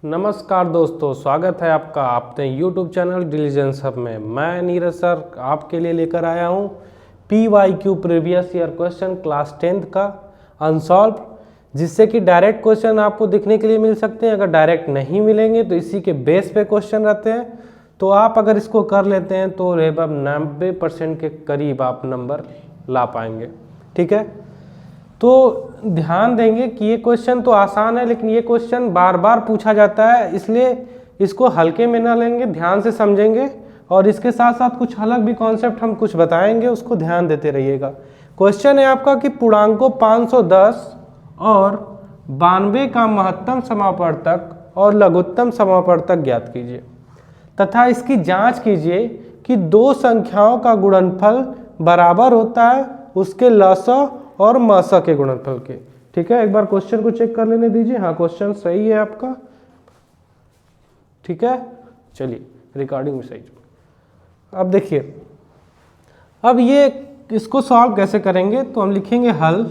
नमस्कार दोस्तों, स्वागत है आपका अपने YouTube चैनल डिलीजेंस हब में। मैं नीरज सर आपके लिए लेकर आया हूँ PYQ previous year question class 10th का अनसॉल्व, जिससे कि डायरेक्ट क्वेश्चन आपको दिखने के लिए मिल सकते हैं। अगर डायरेक्ट नहीं मिलेंगे तो इसी के बेस पे क्वेश्चन रहते हैं। तो आप अगर इसको कर लेते हैं तो लगभग 90% के करीब आप नंबर ला पाएंगे। ठीक है, तो ध्यान देंगे कि ये क्वेश्चन तो आसान है, लेकिन ये क्वेश्चन बार बार पूछा जाता है, इसलिए इसको हल्के में ना लेंगे, ध्यान से समझेंगे। और इसके साथ साथ कुछ अलग भी कॉन्सेप्ट हम कुछ बताएंगे, उसको ध्यान देते रहिएगा। क्वेश्चन है आपका कि पूर्णांकों 510 और 92 का महत्तम समापवर्तक और लघुत्तम समापवर्तक ज्ञात कीजिए तथा इसकी जांच कीजिए कि दो संख्याओं का गुणनफल बराबर होता है उसके लसा और मासा के गुणनफल के। ठीक है, एक बार क्वेश्चन को चेक कर लेने दीजिए। हाँ, क्वेश्चन सही है आपका। ठीक है, चलिए रिकॉर्डिंग में सही। अब देखिए, अब ये इसको सॉल्व कैसे करेंगे, तो हम लिखेंगे हल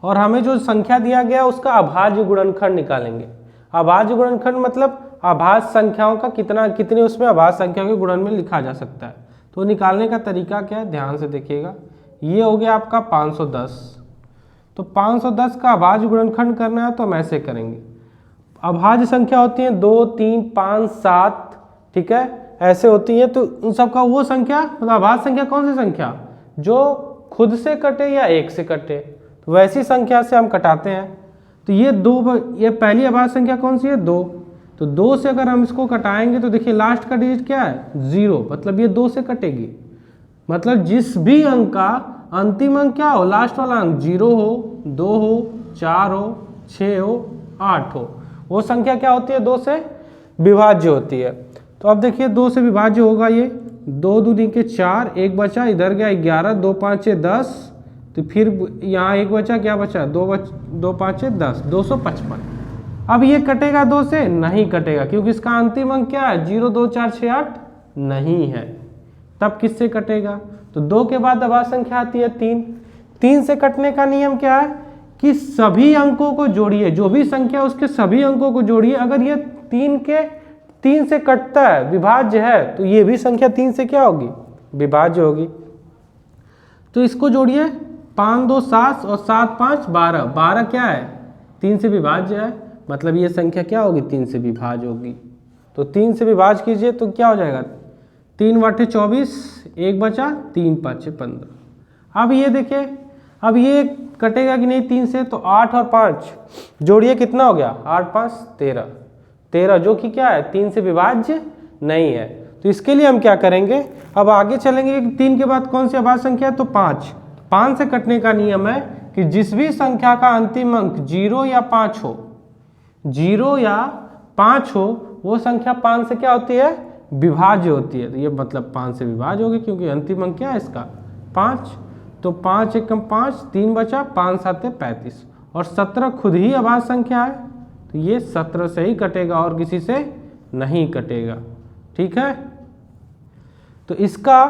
और हमें जो संख्या दिया गया उसका अभाज्य गुणनखंड निकालेंगे। अभाज्य गुणनखंड मतलब अभाज्य संख्याओं का कितने उसमें अभाज्य संख्या के गुणन में लिखा जा सकता है। तो निकालने का तरीका क्या है, ध्यान से देखिएगा। ये हो गया आपका 510, तो 510 का अभाज्य गुणनखंड करना है तो हम ऐसे करेंगे। अभाज्य संख्या होती है 2, 3, 5, 7, ठीक है, ऐसे होती है। तो उन सब का वो संख्या मतलब अभाज्य संख्या कौन सी संख्या जो खुद से कटे या एक से कटे, तो वैसी संख्या से हम कटाते हैं। तो ये ये पहली अभाज्य संख्या कौन सी है, 2। तो 2 से अगर हम इसको कटाएंगे तो देखिए लास्ट का डिजिट क्या है, 0, मतलब ये 2 से कटेगी। मतलब जिस भी अंक का अंतिम अंक क्या हो, लास्ट वाला अंक 0 हो, 2 हो, 4 हो, 6 हो, 8 हो, वो संख्या क्या होती है, 2 से विभाज्य होती है। तो अब देखिए 2 से विभाज्य होगा ये, 2 दूनी के 4, एक बचा, इधर गया 11, 2 5 10, तो फिर यहाँ एक बचा, क्या बचा, 2 5 10, 255। अब ये कटेगा 2 से, नहीं कटेगा, क्योंकि इसका अंतिम अंक क्या है, 0 2 4 6 8 नहीं है। तब किससे कटेगा, तो 2 के बाद अभाज्य संख्या आती है 3। 3 से कटने का नियम क्या है कि सभी अंकों को जोड़िए, जो भी संख्या उसके सभी अंकों को जोड़िए। अगर ये 3 से कटता है, विभाज्य है, तो ये भी संख्या 3 से क्या होगी, विभाज्य होगी। तो इसको जोड़िए, 5 2 7 और 7 5 12, 12 क्या है, 3 से विभाज्य है, मतलब ये संख्या क्या होगी, 3 से विभाज्य होगी। तो 3 से विभाज्य कीजिए तो क्या हो जाएगा, 3 8 24, एक बचा, 3 5 15। अब ये देखिए, अब ये कटेगा कि नहीं 3 से, तो 8 और 5 जोड़िए, कितना हो गया, 8 5 13, 13 जो कि क्या है, 3 से विभाज्य नहीं है। तो इसके लिए हम क्या करेंगे, अब आगे चलेंगे। 3 के बाद कौन सी अभाज्य संख्या है, तो 5। 5 से कटने का नियम है कि जिस भी संख्या का अंतिम अंक 0 या 5 हो, 0 या 5 हो, वो संख्या 5 से क्या होती है, विभाज्य होती है। तो ये मतलब 5 से विभाज्य होगी, क्योंकि अंतिम अंक क्या है इसका, 5। तो 5 एकम 5, 3 बचा, 5 7 35, और 17 खुद ही अभाज्य संख्या है, तो ये 17 से ही कटेगा और किसी से नहीं कटेगा। ठीक है, तो इसका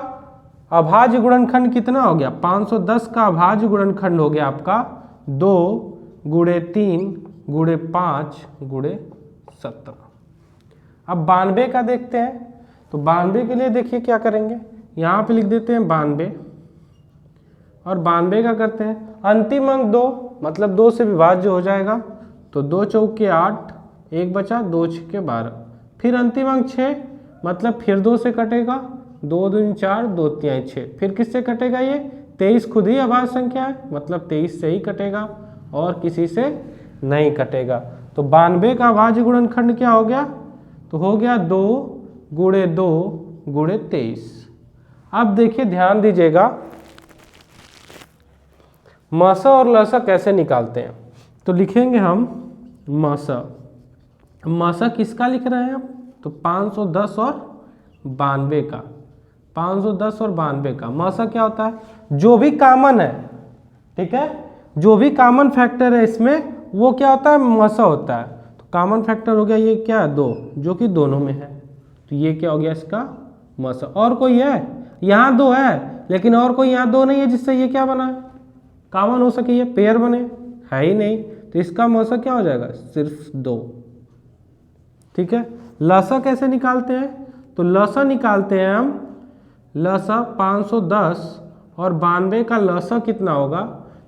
अभाज्य गुणनखंड कितना हो गया, 510 का अभाज्य गुणनखंड हो गया आपका 2 × 3 × 5 × 17। अब 92 का देखते हैं। तो 92 के लिए देखिए क्या करेंगे, यहाँ पे लिख देते हैं 92, और 92 का करते हैं अंतिम अंक 2, मतलब 2 से विभाज्य हो जाएगा। तो 2 चौके 8, एक बचा, 2 छक्के 12, फिर अंतिम अंक 6, मतलब फिर 2 से कटेगा, 2 दूनी 4, 2 तिहाई 6, फिर किससे कटेगा, ये 23 खुद ही अभाज्य संख्या है, मतलब 23 से ही कटेगा और किसी से नहीं कटेगा। तो 92 का अभाज्य गुणनखंड क्या हो गया, तो हो गया 2 × 2 × 23। अब देखिए ध्यान दीजिएगा, मासा और लसा कैसे निकालते हैं। तो लिखेंगे हम मासा, मासा किसका लिख रहे हैं हम, तो 510 और 92 का, 510 और 92 का मासा क्या होता है, जो भी कॉमन है, ठीक है, जो भी कॉमन फैक्टर है इसमें वो क्या होता है, मासा होता है। तो कॉमन फैक्टर हो गया ये क्या है, 2, जो कि दोनों में है, तो ये क्या हो गया इसका मासा। और कोई है, यहाँ 2 है, लेकिन और कोई यहाँ 2 नहीं है जिससे ये क्या बना है, कॉमन हो सके, ये पेयर बने, है ही नहीं, तो इसका मासा क्या हो जाएगा, सिर्फ 2। ठीक है। लसा कैसे निकालते हैं? तो लसा निकालते हैं हम, लसा 510 और 92 का लसा कितना होगा,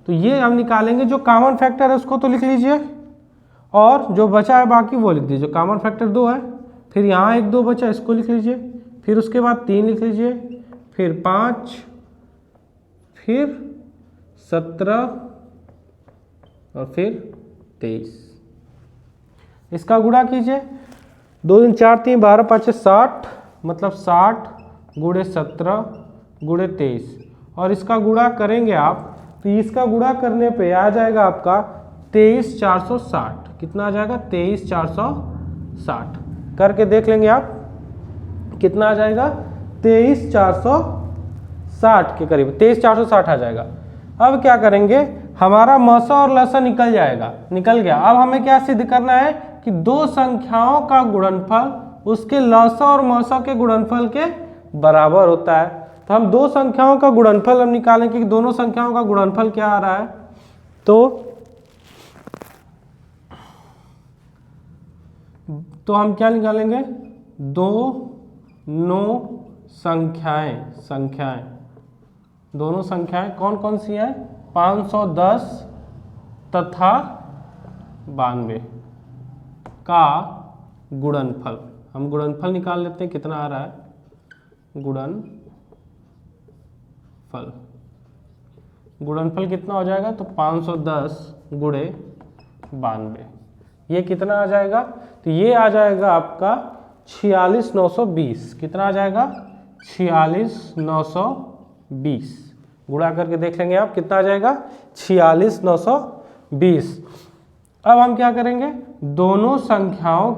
तो ये हम निकालेंगे। जो कॉमन फैक्टर है उसको तो लिख लीजिए, और जो बचा है बाकी वो लिख दीजिए। कॉमन फैक्टर 2 है, फिर यहाँ 1 2 बचा, इसको लिख लीजिए, फिर उसके बाद 3 लिख लीजिए, फिर 5, फिर 17 और फिर 23। इसका गुणा कीजिए, 2 3 4 3 12 5 60, मतलब 60 गुणे 17 गुणे 23, और इसका गुणा करेंगे आप तो इसका गुणा करने पे आ जाएगा आपका 23460। कितना आ जाएगा? 23460। करके देख लेंगे आप कितना आ जाएगा, 23460 के करीब, 23460 आ जाएगा। अब क्या करेंगे, हमारा मसा और लसा निकल जाएगा, निकल गया। अब हमें क्या सिद्ध करना है कि दो संख्याओं का गुणनफल उसके लसा और मसा के गुणनफल के बराबर होता है। तो हम दो संख्याओं का गुणनफल हम निकालेंगे कि दोनों संख्याओं का गुणनफल क्या आ रहा है। तो हम क्या निकालेंगे, दोनों संख्याएं दोनों संख्याएं कौन कौन सी हैं, 510 तथा 92 का गुणनफल। हम गुणनफल निकाल लेते हैं, कितना आ रहा है गुणनफल कितना हो जाएगा, तो 510 गुणे 92, ये कितना आ जाएगा, तो ये आ जाएगा आपका 46920। कितना आ जाएगा, 46920। गुणा करके देख लेंगे आप कितना आ जाएगा, 46920। अब हम क्या करेंगे, दोनों संख्याओं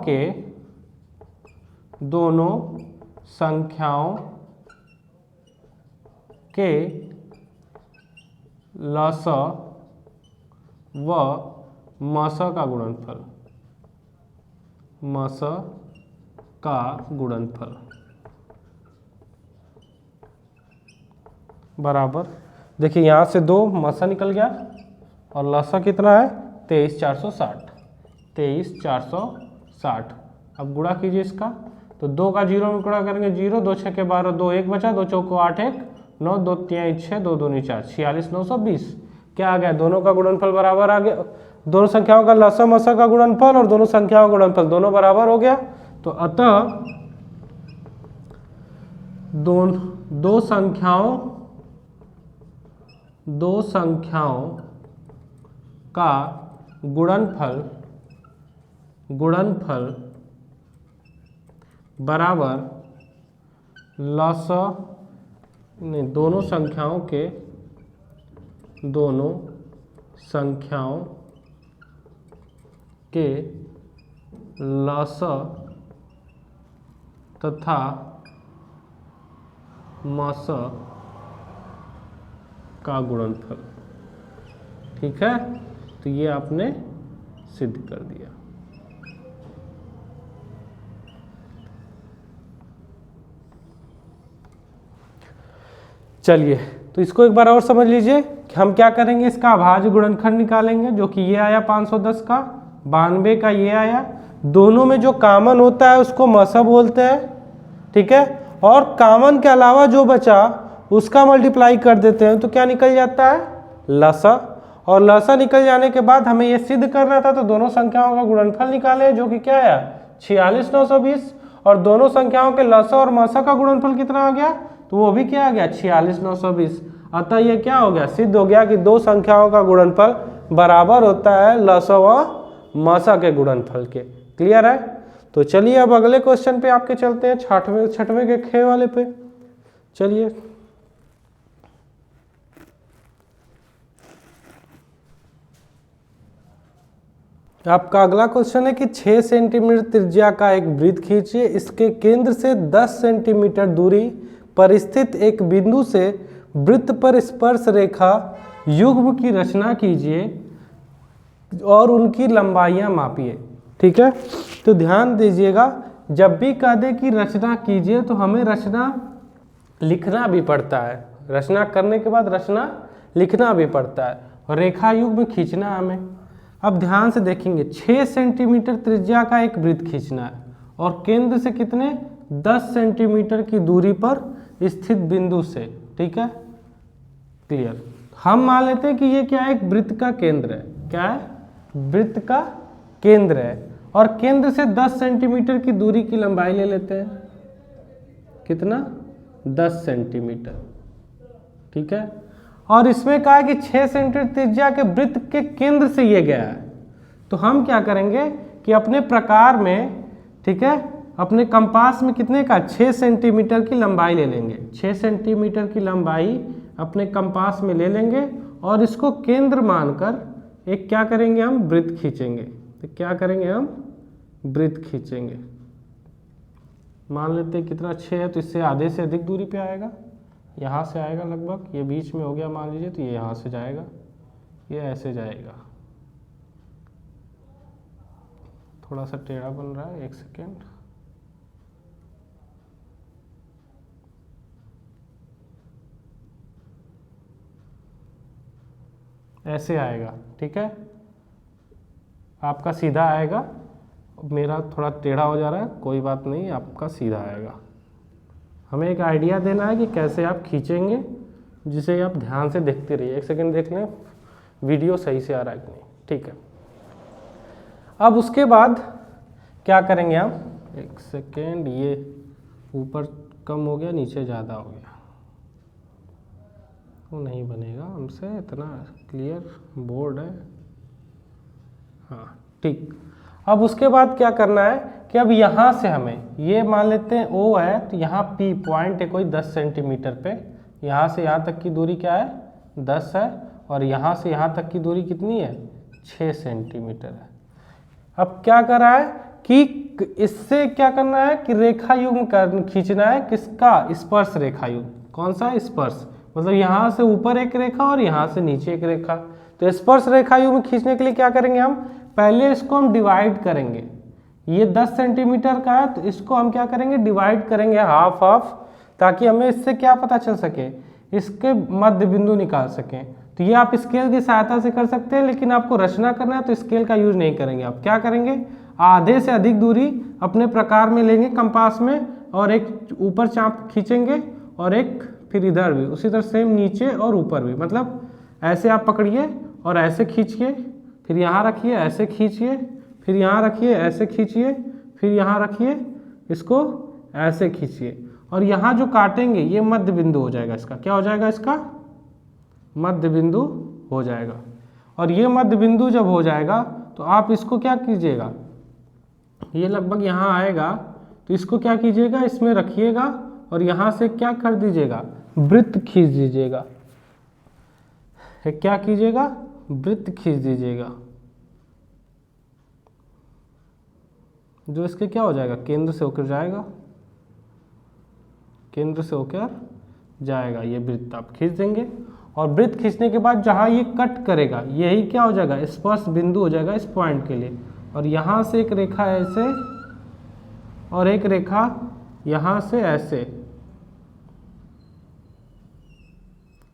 के लसा व मसा का गुणनफल बराबर, देखिए यहाँ से 2 मसा निकल गया और लसा कितना है 23460। अब गुणा कीजिए इसका, तो 2 का 0 में गुणा करेंगे 0, 2 6 के 12, 2 1 बचा, 2 चौको 8 1 9, 2 3 6, 2 2 4, 46920। क्या आ गया, दोनों का गुणनफल बराबर आ गया। दोनों संख्याओं का लसा मसा का गुणनफल और दोनों संख्याओं का गुणनफल दोनों बराबर हो गया। तो अतः दो संख्याओं का गुणनफल बराबर लसा, नहीं, दोनों संख्याओं के लसा तथा मसा का गुणनफल। ठीक है, तो ये आपने सिद्ध कर दिया। चलिए, तो इसको एक बार और समझ लीजिए कि हम क्या करेंगे, इसका अभाज्य गुणनखंड निकालेंगे, जो कि ये आया 510 का, 92 का ये आया। दोनों में जो कॉमन होता है उसको मसा बोलते हैं, ठीक है। और कॉमन के अलावा जो बचा उसका मल्टीप्लाई कर देते हैं, तो क्या निकल जाता है, लसा। और लसा निकल जाने के बाद हमें ये सिद्ध करना था, तो दोनों संख्याओं का गुणनफल निकाले, जो कि क्या आया 46920। और दोनों संख्याओं के लसा और मसा का गुणनफल कितना आ गया, तो वो भी क्या आ गया 46920। अतः ये क्या हो गया, सिद्ध हो गया कि दो संख्याओं का गुणनफल बराबर होता है लसा व मसा के गुणनफल के। क्लियर है। तो चलिए अब अगले क्वेश्चन पे आपके चलते हैं, छठवें के खे वाले पे। चलिए, आपका अगला क्वेश्चन है कि 6 सेंटीमीटर त्रिज्या का एक वृत्त खींचिए, इसके केंद्र से 10 सेंटीमीटर दूरी पर स्थित एक बिंदु से वृत्त पर स्पर्श रेखा युग्म की रचना कीजिए और उनकी लंबाइयां मापिए। ठीक है, तो ध्यान दीजिएगा, जब भी कह दे कि रचना कीजिए तो हमें रचना लिखना भी पड़ता है, रचना करने के बाद रचना लिखना भी पड़ता है, और रेखा युग्म खींचना हमें। अब ध्यान से देखेंगे, 6 सेंटीमीटर त्रिज्या का एक वृत्त खींचना है और केंद्र से कितने 10 सेंटीमीटर की दूरी पर स्थित बिंदु से। ठीक है, क्लियर। हम मान लेते हैं कि ये क्या है, एक वृत्त का केंद्र है। क्या है, वृत्त का केंद्र है और केंद्र से 10 सेंटीमीटर की दूरी की लंबाई ले लेते हैं। कितना, 10 सेंटीमीटर। ठीक है, और इसमें कहा है कि 6 सेंटीमीटर त्रिज्या के वृत्त के केंद्र से ये गया है। तो हम क्या करेंगे कि अपने प्रकार में, ठीक है, अपने कंपास में कितने का 6 सेंटीमीटर की लंबाई ले लेंगे। 6 सेंटीमीटर की लंबाई अपने कंपास में ले लेंगे और इसको केंद्र मानकर एक क्या करेंगे, हम वृत्त खींचेंगे। तो क्या करेंगे, हम वृत्त खींचेंगे। मान लेते हैं कितना 6 है, तो इससे आधे से अधिक दूरी पे आएगा। यहाँ से आएगा लगभग, ये बीच में हो गया मान लीजिए, तो ये यहाँ से जाएगा, ये ऐसे जाएगा। थोड़ा सा टेढ़ा बन रहा है, एक सेकेंड। ऐसे आएगा। ठीक है, आपका सीधा आएगा, मेरा थोड़ा टेढ़ा हो जा रहा है, कोई बात नहीं, आपका सीधा आएगा। हमें एक आइडिया देना है कि कैसे आप खींचेंगे, जिसे आप ध्यान से देखते रहिए। एक सेकंड देख लें वीडियो सही से आ रहा है कि नहीं। ठीक है, अब उसके बाद क्या करेंगे हम, एक सेकेंड, ये ऊपर कम हो गया, नीचे ज़्यादा हो गया, वो नहीं बनेगा हमसे, इतना क्लियर बोर्ड है। हाँ ठीक, अब उसके बाद क्या करना है कि अब यहाँ से हमें, ये मान लेते हैं O है, तो यहाँ P पॉइंट है कोई 10 सेंटीमीटर पे। यहाँ से यहाँ तक की दूरी क्या है, 10 है, और यहाँ से यहाँ तक की दूरी कितनी है, 6 सेंटीमीटर है। अब क्या कर रहा है कि इससे क्या करना है कि रेखा युग्म खींचना है, किसका, स्पर्श रेखा युग्म। कौन सा, स्पर्श, मतलब यहाँ से ऊपर एक रेखा और यहाँ से नीचे एक रेखा। तो स्पर्श रेखा युग्म खींचने के लिए क्या करेंगे, हम पहले इसको हम डिवाइड करेंगे। ये 10 सेंटीमीटर का है, तो इसको हम क्या करेंगे, डिवाइड करेंगे हाफ हाफ, ताकि हमें इससे क्या पता चल सके, इसके मध्य बिंदु निकाल सकें। तो ये आप स्केल की सहायता से कर सकते हैं, लेकिन आपको रचना करना है तो स्केल का यूज नहीं करेंगे। आप क्या करेंगे, आधे से अधिक दूरी अपने प्रकार में लेंगे कंपास में, और एक ऊपर चाप खींचेंगे और एक फिर इधर भी उसी तरह सेम नीचे और ऊपर भी, मतलब ऐसे आप पकड़िए और ऐसे खींचिए, फिर यहाँ रखिए, ऐसे खींचिए, फिर यहाँ रखिए, ऐसे खींचिए, फिर यहाँ रखिए, इसको ऐसे खींचिए, और यहाँ जो काटेंगे ये मध्य बिंदु हो जाएगा। इसका क्या हो जाएगा, इसका मध्य बिंदु हो जाएगा। और ये मध्य बिंदु जब हो जाएगा तो आप इसको क्या कीजिएगा, ये लगभग यहाँ आएगा, तो इसको क्या कीजिएगा, इसमें रखिएगा और यहाँ से क्या कर दीजिएगा, वृत्त खींच दीजिएगा। क्या कीजिएगा, वृत्त खींच दीजिएगा, जो इसके क्या हो जाएगा, केंद्र से होकर जाएगा, केंद्र से होकर जाएगा। ये वृत्त आप खींच देंगे, और वृत्त खींचने के बाद जहाँ ये कट करेगा यही क्या हो जाएगा, स्पर्श बिंदु हो जाएगा इस पॉइंट के लिए। और यहाँ से एक रेखा ऐसे और एक रेखा यहाँ से ऐसे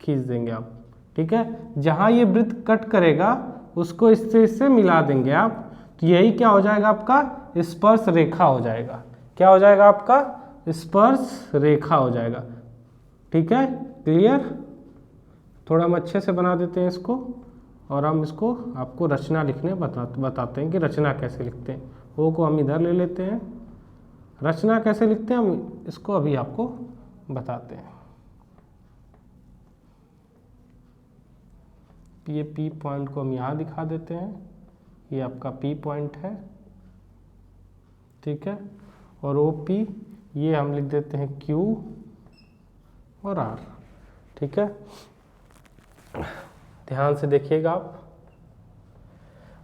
खींच देंगे आप। ठीक है, जहाँ ये वृत्त कट करेगा उसको इससे मिला देंगे आप, तो यही क्या हो जाएगा, आपका स्पर्श रेखा हो जाएगा। क्या हो जाएगा, आपका स्पर्श रेखा हो जाएगा। ठीक है, क्लियर। थोड़ा हम अच्छे से बना देते हैं इसको, और हम इसको आपको रचना लिखने बताते हैं कि रचना कैसे लिखते हैं। वो को हम इधर ले लेते हैं, रचना कैसे लिखते हैं हम इसको अभी आपको बताते हैं। ये P पॉइंट को हम यहाँ दिखा देते हैं, ये आपका P पॉइंट है। ठीक है, और OP ये हम लिख देते हैं Q और R। ठीक है, ध्यान से देखिएगा आप।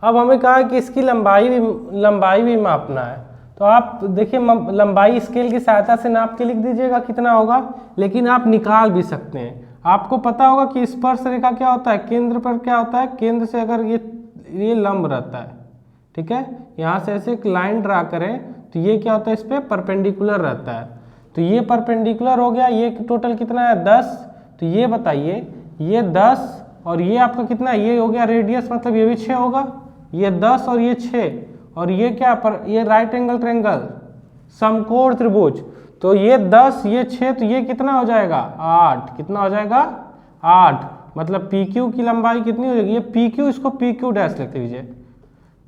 अब हमें कहा कि इसकी लंबाई भी मापना है, तो आप देखिए लंबाई स्केल की सहायता से नाप के लिख दीजिएगा कितना होगा, लेकिन आप निकाल भी सकते हैं। आपको पता होगा कि स्पर्श रेखा क्या होता है, केंद्र पर क्या होता है, केंद्र से अगर ये लंब रहता है, ठीक है, यहाँ से ऐसे एक लाइन ड्रा करें तो ये क्या होता है, इस पर परपेंडिकुलर रहता है। तो ये परपेंडिकुलर हो गया, ये टोटल कितना है 10। तो ये बताइए, ये 10 और ये आपका कितना, ये हो गया रेडियस, मतलब ये भी 6 होगा, ये 10 और ये 6, और ये क्या पर, ये राइट एंगल ट्रायंगल, समकोण त्रिभुज, तो ये 10 ये 6 तो ये कितना हो जाएगा 8, कितना हो जाएगा 8, मतलब PQ की लंबाई कितनी हो जाएगी, ये PQ, इसको PQ डैश लिख लीजिए,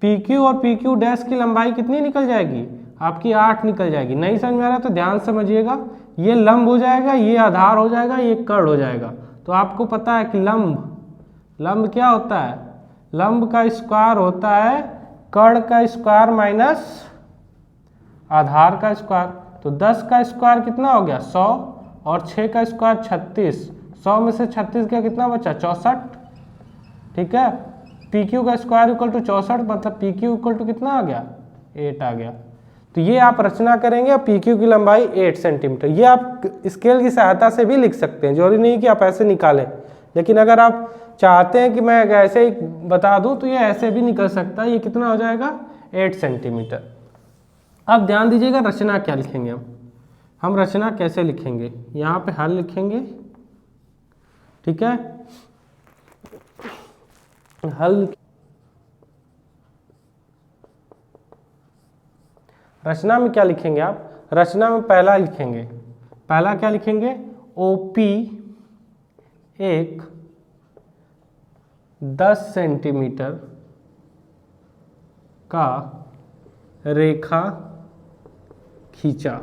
PQ और PQ डैश की लंबाई कितनी निकल जाएगी आपकी 8 निकल जाएगी। नहीं समझ में आ रहा तो ध्यान समझिएगा, ये लंब हो जाएगा, ये आधार हो जाएगा, ये कर्ण हो जाएगा। तो आपको पता है कि लंब क्या होता है, लंब का स्क्वायर होता है कर्ण का स्क्वायर माइनस आधार का स्क्वायर। तो 10 का स्क्वायर कितना हो गया 100 और 6 का स्क्वायर 36, 100 में से 36 गया कितना बचा 64, ठीक है। PQ का स्क्वायर इक्वल टू 64, मतलब PQ इक्वल टू कितना आ गया 8 आ गया। तो ये आप रचना करेंगे और PQ की लंबाई 8 सेंटीमीटर। ये आप स्केल की सहायता से भी लिख सकते हैं, जरूरी नहीं कि आप ऐसे निकालें, लेकिन अगर आप चाहते हैं कि मैं ऐसे ही बता दूं तो ये ऐसे भी निकल सकता है। ये कितना हो जाएगा 8 सेंटीमीटर। अब ध्यान दीजिएगा रचना क्या लिखेंगे हम रचना कैसे लिखेंगे, यहाँ पे हल लिखेंगे, ठीक है। हल रचना में क्या लिखेंगे आप, रचना में पहला लिखेंगे, पहला क्या लिखेंगे OP एक 10 सेंटीमीटर का रेखा खींचा।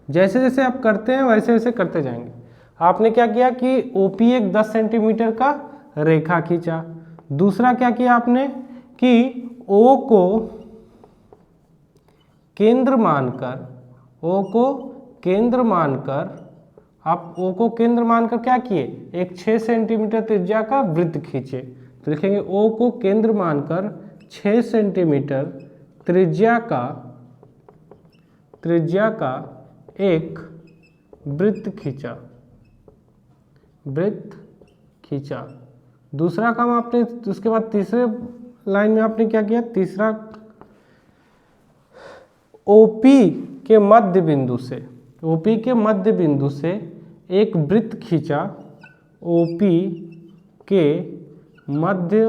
जैसे जैसे आप करते हैं वैसे वैसे करते जाएंगे। आपने क्या किया कि OP एक 10 सेंटीमीटर का रेखा खींचा। दूसरा क्या किया आपने कि O को केंद्र मानकर, O को केंद्र मानकर, आप O को केंद्र मानकर क्या किए, एक 6 सेंटीमीटर त्रिज्या का वृत्त खींचे। तो लिखेंगे O को केंद्र मानकर 6 सेंटीमीटर त्रिज्या का एक वृत्त खींचा। दूसरा काम आपने, उसके बाद तीसरे लाइन में आपने क्या किया, तीसरा OP के मध्य बिंदु से एक वृत्त खींचा। OP के मध्य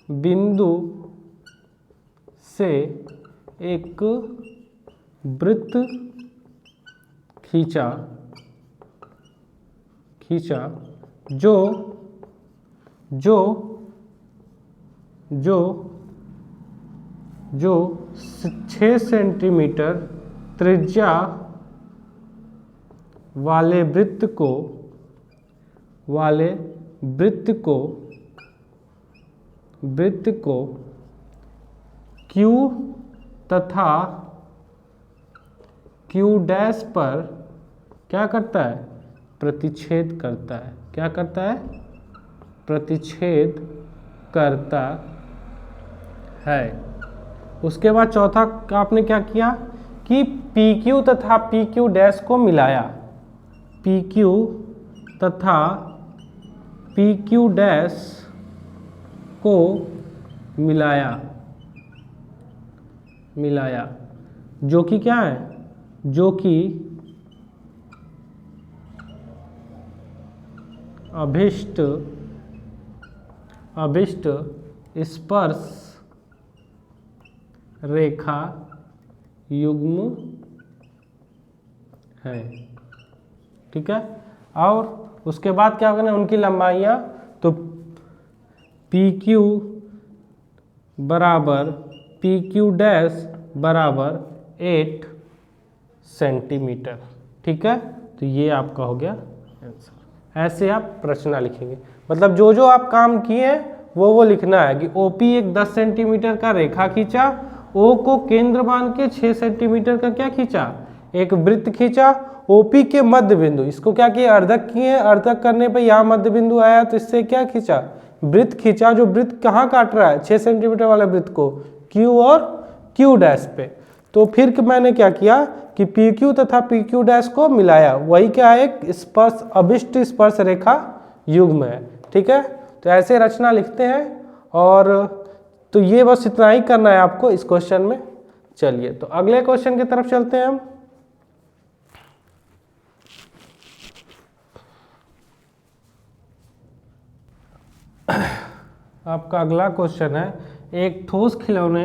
बिंदु से एक वृत्त खींचा जो 6 सेंटीमीटर त्रिज्या वाले वृत्त को Q तथा Q डैश पर क्या करता है, प्रतिच्छेद करता है। क्या करता है, प्रतिच्छेद करता है। उसके बाद चौथा आपने क्या किया कि PQ तथा PQ डैश को मिलाया, PQ तथा PQ डैश को मिलाया, जो कि क्या है, जो कि अभिष्ट स्पर्श रेखा युग्म है, ठीक है। और उसके बाद क्या करना है, उनकी लंबाइयाँ, तो PQ बराबर PQ डैश बराबर 8 सेंटीमीटर, ठीक है। तो ये आपका हो गया आंसर। ऐसे आप रचना लिखेंगे, मतलब जो जो आप काम किए हैं वो लिखना है कि OP एक 10 सेंटीमीटर का रेखा खींचा, O को केंद्र मान के 6 सेंटीमीटर का क्या खींचा, एक वृत्त खींचा। OP के मध्य बिंदु, इसको क्या किए, अर्धक किए, अर्धक करने पे यहाँ मध्य बिंदु आया तो इससे क्या खींचा, वृत्त खींचा। जो वृत्त कहाँ काट रहा है, 6 सेंटीमीटर वाले वृत्त को Q और Q डैश पे। तो फिर मैंने क्या किया कि PQ तथा PQ डैश को मिलाया, वही क्या है, एक स्पर्श, अभिष्ट स्पर्श रेखा युग्म है, ठीक है। तो ऐसे रचना लिखते हैं। और तो ये बस इतना ही करना है आपको इस क्वेश्चन में। चलिए तो अगले क्वेश्चन की तरफ चलते हैं हम। आपका अगला क्वेश्चन है, एक ठोस खिलौने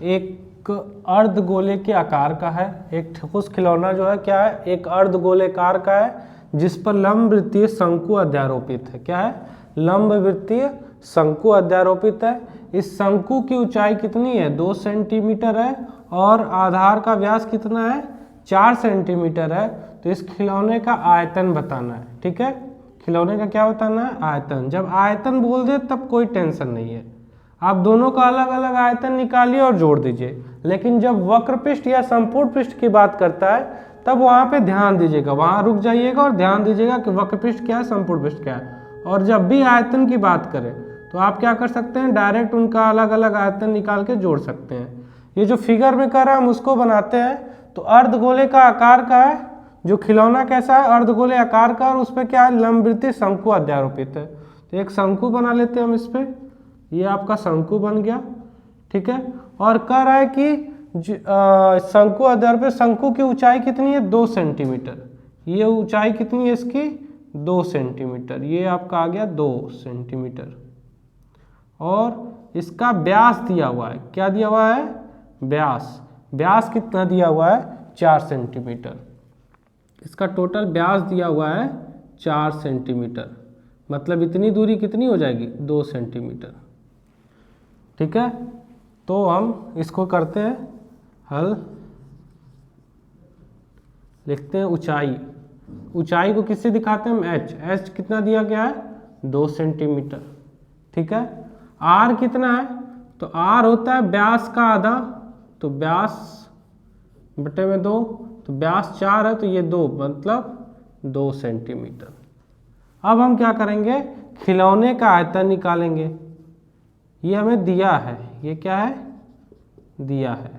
एक एक अर्धगोले के आकार का है। एक ठोस खिलौना जो है क्या है, एक अर्धगोलेकार का है जिस पर लंब वृत्तीय शंकु अध्यारोपित है। क्या है, लंब वृत्तीय शंकु अध्यारोपित है। इस शंकु की ऊंचाई कितनी है, 2 सेंटीमीटर है और आधार का व्यास कितना है, 4 सेंटीमीटर है। तो इस खिलौने का आयतन बताना है। ठीक है, खिलौने का क्या बताना है, आयतन। जब आयतन बोल दे तब कोई टेंशन नहीं है, आप दोनों का अलग अलग आयतन निकालिए और जोड़ दीजिए। लेकिन जब वक्र पृष्ठ या संपूर्ण पृष्ठ की बात करता है तब वहाँ पे ध्यान दीजिएगा, वहाँ रुक जाइएगा और ध्यान दीजिएगा कि वक्र पृष्ठ क्या है, संपूर्ण पृष्ठ क्या है। और जब भी आयतन की बात करें तो आप क्या कर सकते हैं, डायरेक्ट उनका अलग अलग आयतन निकाल के जोड़ सकते हैं। ये जो फिगर में कर रहा है हम उसको बनाते हैं। तो अर्धगोले का आकार का है, जो खिलौना कैसा है, अर्धगोले आकार का, और उस पर क्या है, लंबवृत्तीय शंकु अध्यारोपित है। तो एक शंकु बना लेते हैं हम इस पे, ये आपका शंकु बन गया। ठीक है, और कह रहा है कि शंकु अध्यारोपित, शंकु की ऊंचाई कितनी है, 2 सेंटीमीटर। ये ऊंचाई कितनी है इसकी, 2 सेंटीमीटर। ये आपका आ गया 2 सेंटीमीटर। और इसका व्यास दिया हुआ है, क्या दिया हुआ है, व्यास। व्यास कितना दिया हुआ है, 4 सेंटीमीटर। इसका टोटल व्यास दिया हुआ है 4 सेंटीमीटर, मतलब इतनी दूरी कितनी हो जाएगी, 2 सेंटीमीटर। ठीक है, तो हम इसको करते हैं हल। लिखते हैं ऊंचाई, ऊंचाई को किससे दिखाते हैं हम, h। h कितना दिया गया है, 2 सेंटीमीटर। ठीक है, r कितना है, तो r होता है व्यास का आधा, तो व्यास बटे में 2, तो व्यास 4 है तो ये 2, मतलब 2 सेंटीमीटर। अब हम क्या करेंगे, खिलौने का आयतन निकालेंगे। ये हमें दिया है, ये क्या है, दिया है।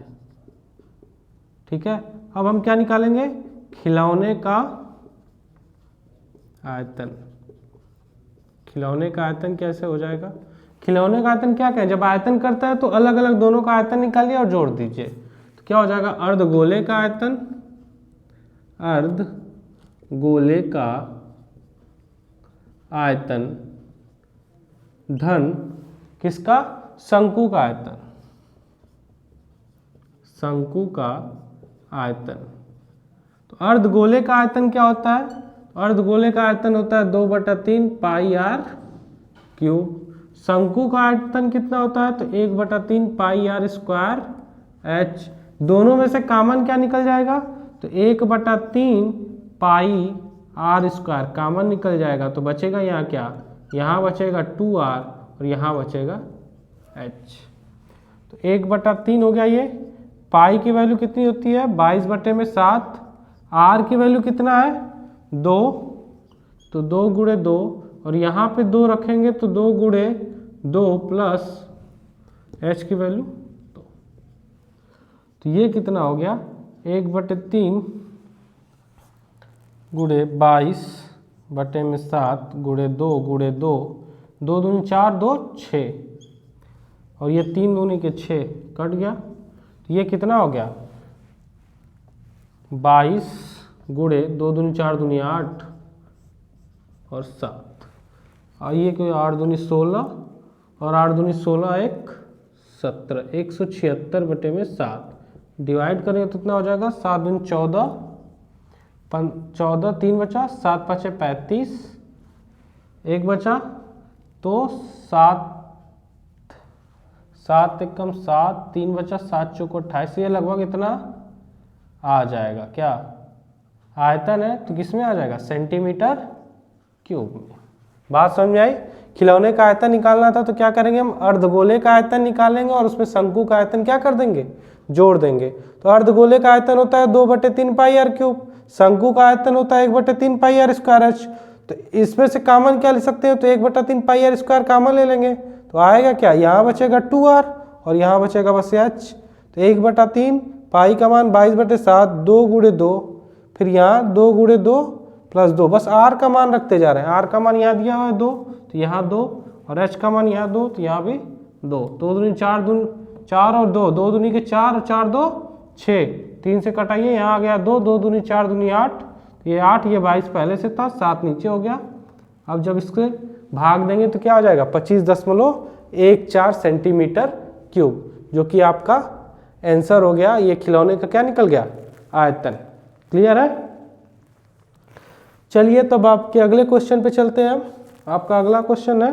ठीक है, अब हम क्या निकालेंगे, खिलौने का आयतन। खिलौने का आयतन कैसे हो जाएगा, खिलौने का आयतन क्या कहें, जब आयतन करता है तो अलग अलग दोनों का आयतन निकालिए और जोड़ दीजिए। तो क्या हो जाएगा, अर्धगोले का आयतन, अर्धगोले का आयतन धन किसका, शंकु का आयतन, शंकु का आयतन। तो अर्धगोले का आयतन क्या होता है, अर्धगोले का आयतन होता है 2/3 पाई r क्यूब। शंकु का आयतन कितना होता है, तो 1/3 पाई r स्क्वायर h। दोनों में से कॉमन क्या निकल जाएगा, तो 1/3 पाई r स्क्वायर कॉमन निकल जाएगा। तो बचेगा यहाँ क्या, यहाँ बचेगा 2r और यहाँ बचेगा h। तो 1/3 हो गया। ये पाई की वैल्यू कितनी होती है, 22/7। r की वैल्यू कितना है, 2, तो 2 गुणे 2, और यहाँ पे 2 रखेंगे तो 2 गुणे 2 प्लस h की वैल्यू 2। तो ये कितना हो गया, 1/3 गुणे 22/7 गुणे 2 गुणे 2, 2 दूनी 4, 2 6, और ये 3 दूनी के 6 कट गया। तो ये कितना हो गया, 22 गुणे 2 दूनी 4 दूनी 8 और 7, और ये कोई 8 दूनी 16 और 8 दूनी 16 1 17, 176/7 डिवाइड करेंगे तो कितना हो जाएगा, 7 दूनी 14, 14 3 बचा, 7 5 35, 1 बचा, तो 7 एकम 7, 3 बचा, 7 चौक 28। ये लगभग इतना आ जाएगा। क्या आयतन है तो किस में आ जाएगा, सेंटीमीटर क्यूब में। बात समझ में आई। खिलौने का आयतन निकालना था तो क्या करेंगे हम, अर्धगोले का आयतन निकालेंगे और उसमें शंकु का आयतन क्या कर देंगे, जोड़ देंगे। तो अर्धगोले का आयतन होता है 2/3 पाई r क्यूब, शंकु का आयतन होता है 1/3 पाई r स्क्वायर h। तो इसमें से कॉमन क्या ले सकते हैं, तो 1/3 पाई r स्क्वायर कॉमन ले लेंगे। तो आएगा क्या, यहाँ बचेगा 2r और यहाँ बचेगा बस h। तो 1/3 पाई का मान 22/7, 2 गुणे 2, फिर यहाँ 2 गुणे 2 प्लस 2, बस r का मान रखते जा रहे हैं। r का मान यहाँ दिया हुआ है 2, तो यहाँ 2, और h का मान यहाँ 2, तो यहाँ भी 2। 2 दूनी 4, 4 और 2, 2 दूनी के 4 और 4 2 6, 3 से कटाइए, यहाँ आ गया 2, 2 दूनी 4 दूनी 8, तो ये 8, ये 22 पहले से था, 7 नीचे हो गया। अब जब इसके भाग देंगे तो क्या हो जाएगा, 25.14 सेंटीमीटर क्यूब, जो कि आपका आंसर हो गया ये खिलौने का क्या निकल गया, आयतन। क्लियर है। चलिए तब आपके अगले क्वेश्चन पे चलते हैं। आपका अगला क्वेश्चन है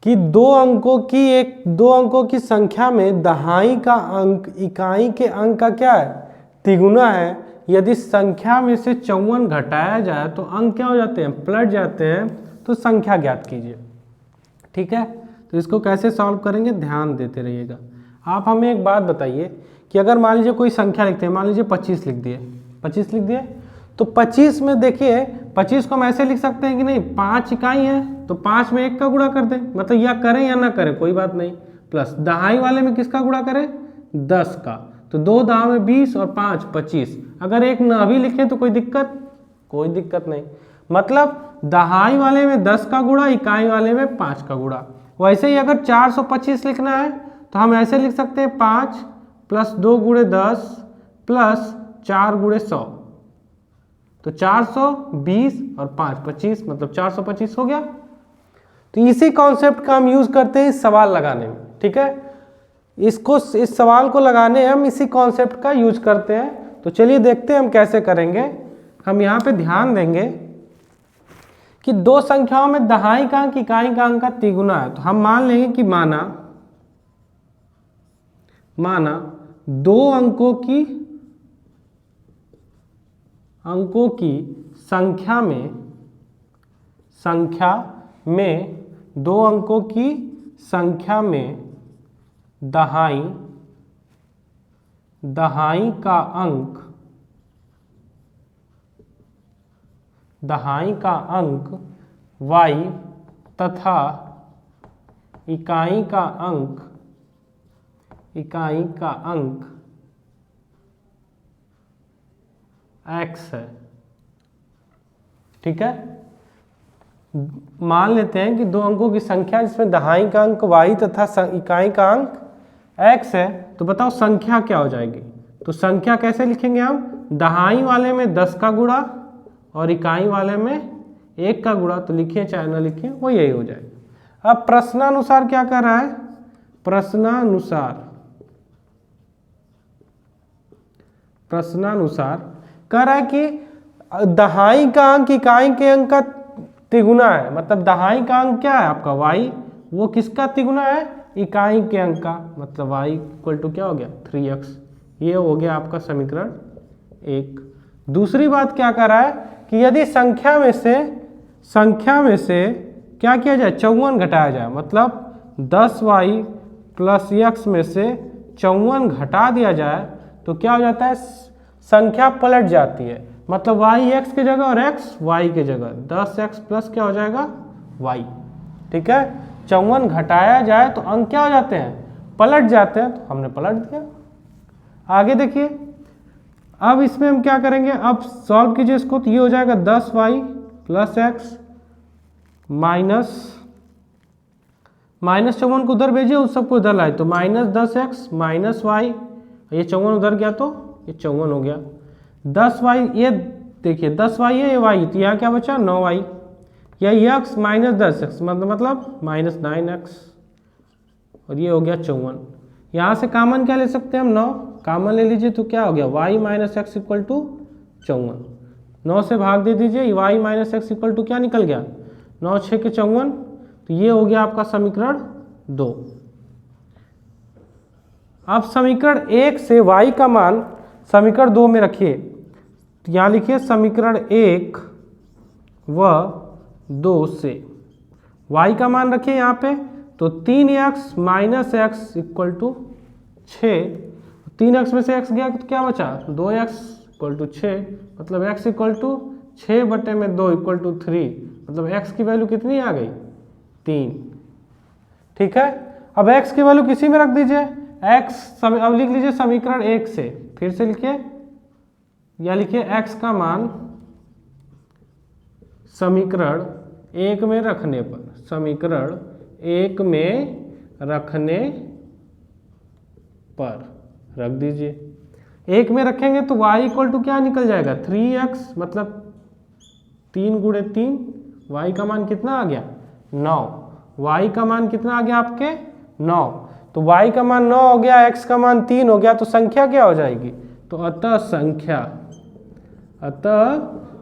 कि दो अंकों की संख्या में दहाई का अंक इकाई के अंक का क्या है, तिगुना है। यदि संख्या में से 54 घटाया जाए तो अंक क्या हो जाते हैं, पलट जाते हैं। तो संख्या ज्ञात कीजिए। ठीक है, तो इसको कैसे सॉल्व करेंगे ध्यान देते रहिएगा। आप हमें एक बात बताइए कि अगर मान लीजिए कोई संख्या लिखते हैं, मान लीजिए 25 लिख दिए, 25 लिख दिए, तो 25 में देखिए 25 को हम ऐसे लिख सकते हैं कि नहीं 5 इकाई है तो 5 में 1 का गुणा कर दें, मतलब या करें या ना करें कोई बात नहीं, प्लस दहाई वाले में किसका गुणा करें, 10 का। तो 2 दहा में 20 और 5 25। अगर 1 ना भी लिखें तो कोई दिक्कत नहीं, मतलब दहाई वाले में 10 का गुणा, इकाई वाले में 5 का गुणा। वैसे ही अगर 425 लिखना है तो हम ऐसे लिख सकते हैं 5 + 2 × 10 + 4 × 100, तो 420 और 5 25, मतलब 425 हो गया। तो इसी कॉन्सेप्ट का हम यूज करते हैं इस सवाल लगाने में। ठीक है, इस सवाल को लगाने हम इसी कॉन्सेप्ट का यूज करते हैं। तो चलिए देखते हैं हम कैसे करेंगे। हम यहाँ पे ध्यान देंगे कि दो संख्याओं में दहाई का अंक इकाई का अंक का तिगुना है। तो हम मान लेंगे कि माना दो अंकों की संख्या में दो अंकों की संख्या में दहाई का अंक y तथा इकाई का अंक x है। ठीक है, मान लेते हैं कि दो अंकों की संख्या जिसमें दहाई का अंक y तथा इकाई का अंक x है। तो बताओ संख्या क्या हो जाएगी। तो संख्या कैसे लिखेंगे हम, दहाई वाले में 10 का गुणा और इकाई वाले में 1 का गुणा। तो लिखिए चाहे ना लिखिए वो यही हो जाएगा। अब प्रश्नानुसार क्या कर रहा है, प्रश्नानुसार कह रहा है कि दहाई का अंक इकाई के अंक का तिगुना है, मतलब दहाई का अंक क्या है आपका y, वो किसका तिगुना है, इकाई के अंक का, मतलब y = क्या हो गया 3x। ये हो गया आपका समीकरण 1। दूसरी बात क्या कर रहा है कि यदि संख्या में से क्या किया जाए, 54 घटाया जाए, मतलब 10y + x में से 54 घटा दिया जाए तो क्या हो जाता है, संख्या पलट जाती है, मतलब y x की जगह और x y की जगह, 10x + क्या हो जाएगा y। ठीक है, 54 घटाया जाए तो अंक क्या हो जाते हैं, पलट जाते हैं। तो हमने पलट दिया। आगे देखिए, अब इसमें हम क्या करेंगे, अब सॉल्व कीजिए इसको। तो ये हो जाएगा 10y + x -54 को उधर भेजिए, उस सबको उधर लाए तो -10x - y, ये 54 उधर गया तो ये 54 हो गया। 10y, ये देखिए 10y है, ये y, तो यहाँ क्या बचा 9y, या x - 10x मतलब -9x, और ये हो गया 54। यहाँ से कॉमन क्या ले सकते हैं हम, 9 कॉमन ले लीजिए तो क्या हो गया y - x = 54। 9 से भाग दे दीजिए, y - x = क्या निकल गया, 9 × 6 = 54। तो ये हो गया आपका समीकरण 2। अब समीकरण 1 से y का मान समीकरण 2 में रखिए। तो यहाँ लिखिए समीकरण 1 व 2 से y का मान रखिए यहाँ पे, तो 3x - x = 6। 3x में से x गया तो क्या बचा, 2x = 6, मतलब x = 6/2 = 3, मतलब x की वैल्यू कितनी आ गई, 3। ठीक है, अब x की वैल्यू किसी में रख दीजिए, अब लिख लीजिए समीकरण 1 से, फिर से लिखिए, या लिखिए x का मान समीकरण 1 में रखने पर, रख दीजिए। 1 में रखेंगे तो y = क्या निकल जाएगा, 3x, मतलब 3 × 3, y का मान कितना आ गया 9, y का मान कितना आ गया आपके 9। तो y का मान 9 हो गया, x का मान 3 हो गया, तो संख्या क्या हो जाएगी? तो अतः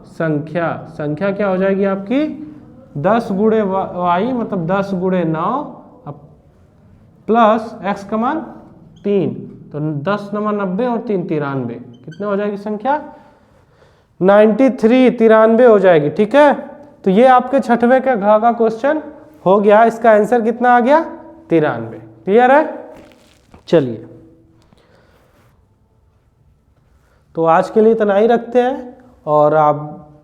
संख्या क्या हो जाएगी आपकी? 10 गुणे y मतलब 10 गुणे 9 प्लस x का मान 3, तो 10 9 90 और 3 93, कितने हो जाएगी संख्या? 93 93 हो जाएगी। ठीक है, तो ये आपके छठवें के घ का क्वेश्चन हो गया। इसका आंसर कितना आ गया? 93। क्लियर है? चलिए, तो आज के लिए इतना ही रखते हैं और आप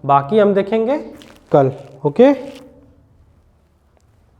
बाकी हम देखेंगे कल। ओके।